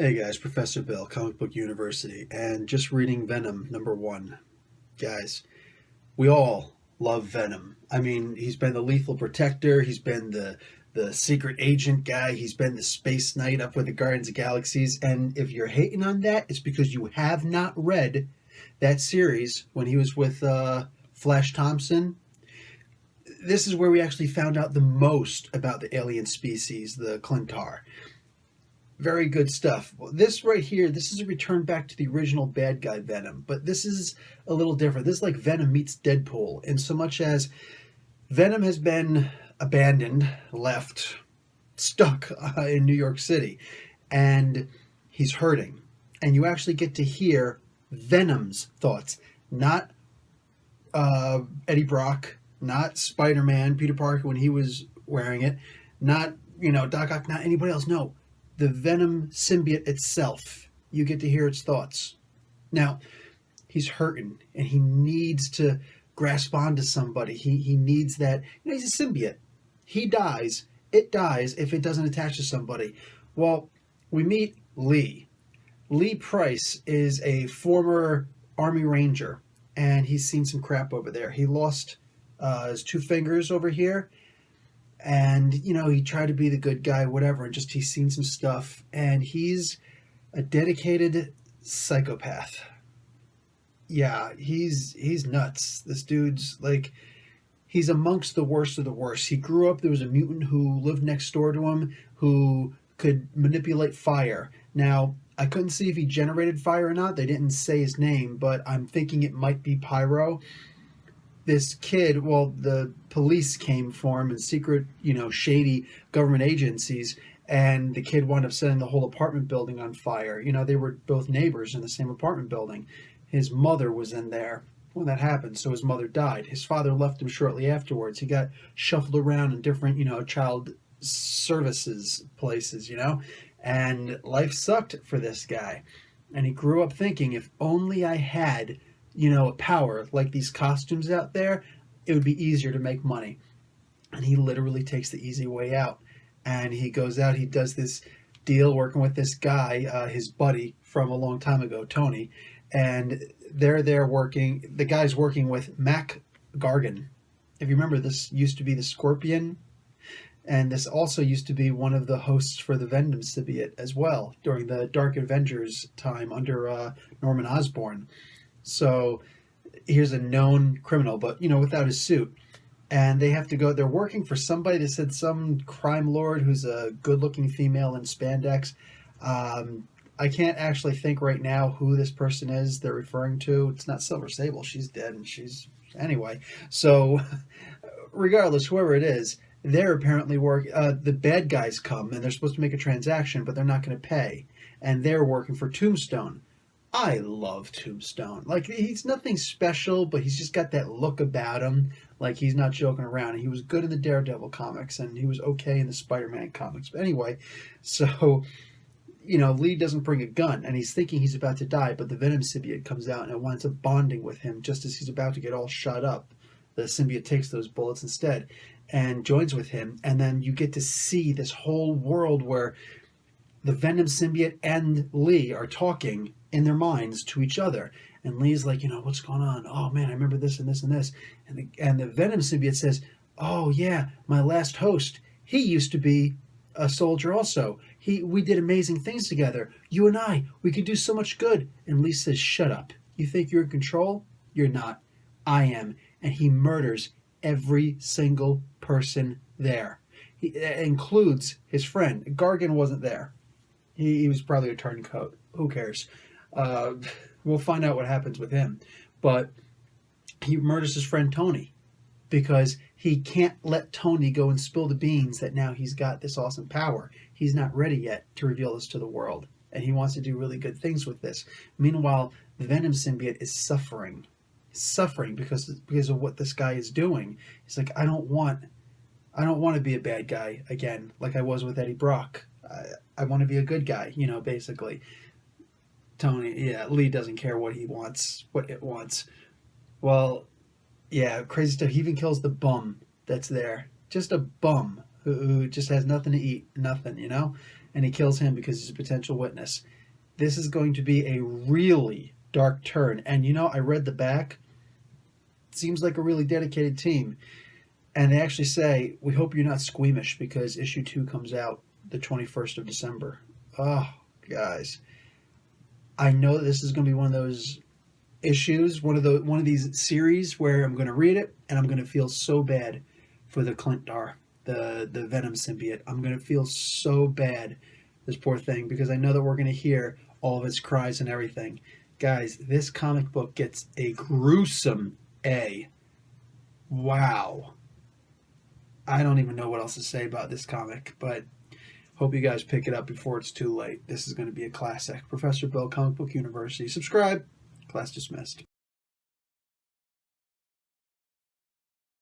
Hey guys, Professor Bill, Comic Book University, and just reading Venom #1. Guys, we all love Venom. I mean, he's been the lethal protector, he's been the secret agent guy, he's been the space knight up with the Guardians of Galaxies, and if you're hating on that, it's because you have not read that series when he was with Flash Thompson. This is where we actually found out the most about the alien species, the Clintar. Very good stuff. Well, this right here, this is a return back to the original bad guy Venom, but this is a little different. This is like Venom meets Deadpool, in so much as Venom has been abandoned, left, stuck in New York City, and he's hurting. And you actually get to hear Venom's thoughts, not Eddie Brock, not Spider-Man, Peter Parker when he was wearing it, not Doc Ock, not anybody else. No, the Venom symbiote itself. You get to hear its thoughts. Now, he's hurting and he needs to grasp onto somebody. He needs that. He's a symbiote. He dies. It dies if it doesn't attach to somebody. Well, we meet Lee. Lee Price is a former Army Ranger, and he's seen some crap over there. He lost his two fingers over here, and he tried to be the good guy, whatever, and just he's seen some stuff, and he's a dedicated psychopath. Yeah, he's nuts. This dude's like, he's amongst the worst of the worst. He grew up, there was a mutant who lived next door to him who could manipulate fire. Now, I couldn't see if he generated fire or not. They didn't say his name, but I'm thinking it might be Pyro. This kid, well, the police came for him and secret, shady government agencies, and the kid wound up setting the whole apartment building on fire. They were both neighbors in the same apartment building. His mother was in there when that happened, so his mother died. His father left him shortly afterwards. He got shuffled around in different, child services places, and life sucked for this guy. And he grew up thinking, if only I had power like these costumes out there, it would be easier to make money. And he literally takes the easy way out. And he goes out, he does this deal working with this guy, his buddy from a long time ago, Tony. And they're there working, the guy's working with Mac Gargan. If you remember, this used to be the Scorpion. And this also used to be one of the hosts for the Venom symbiote as well, during the Dark Avengers time under Norman Osborn. So here's a known criminal, but without his suit. And they have to go, they're working for somebody. They said some crime lord who's a good-looking female in spandex. I can't actually think right now who this person is they're referring to. It's not Silver Sable. She's dead, and anyway. So regardless, whoever it is, they're apparently the bad guys come, and they're supposed to make a transaction, but they're not going to pay. And they're working for Tombstone. I love Tombstone. Like, he's nothing special, but he's just got that look about him. Like, he's not joking around. He was good in the Daredevil comics, and he was okay in the Spider-Man comics. But anyway, so, Lee doesn't bring a gun, and he's thinking he's about to die, but the Venom symbiote comes out, and it winds up bonding with him just as he's about to get all shot up. The symbiote takes those bullets instead and joins with him, and then you get to see this whole world where the Venom symbiote and Lee are talking in their minds to each other. And Lee's like, what's going on? Oh man, I remember this and this and this. And the Venom symbiote says, oh yeah, my last host, he used to be a soldier also. We did amazing things together. You and I, we could do so much good. And Lee says, shut up. You think you're in control? You're not. I am. And he murders every single person there. He includes his friend. Gargan wasn't there. He was probably a turncoat. Who cares? We'll find out what happens with him. But he murders his friend Tony because he can't let Tony go and spill the beans that now he's got this awesome power. He's not ready yet to reveal this to the world. And he wants to do really good things with this. Meanwhile, the Venom symbiote is suffering. Suffering because of what this guy is doing. He's like, I don't want to be a bad guy again like I was with Eddie Brock. I want to be a good guy, basically. Lee doesn't care what it wants. Well, yeah, crazy stuff. He even kills the bum that's there. Just a bum. who just has nothing to eat, nothing, and he kills him because he's a potential witness. This is going to be a really dark turn. And I read the back. It seems like a really dedicated team. And they actually say, we hope you're not squeamish because issue 2 comes out the 21st of December. Oh, guys. I know that this is going to be one of those issues, one of these series where I'm going to read it and I'm going to feel so bad for the Clintar, the Venom symbiote. I'm going to feel so bad, this poor thing, because I know that we're going to hear all of its cries and everything. Guys, this comic book gets a gruesome A. Wow. I don't even know what else to say about this comic, but hope you guys pick it up before it's too late. This is going to be a classic. Professor Bill, Comic Book University. Subscribe. Class dismissed.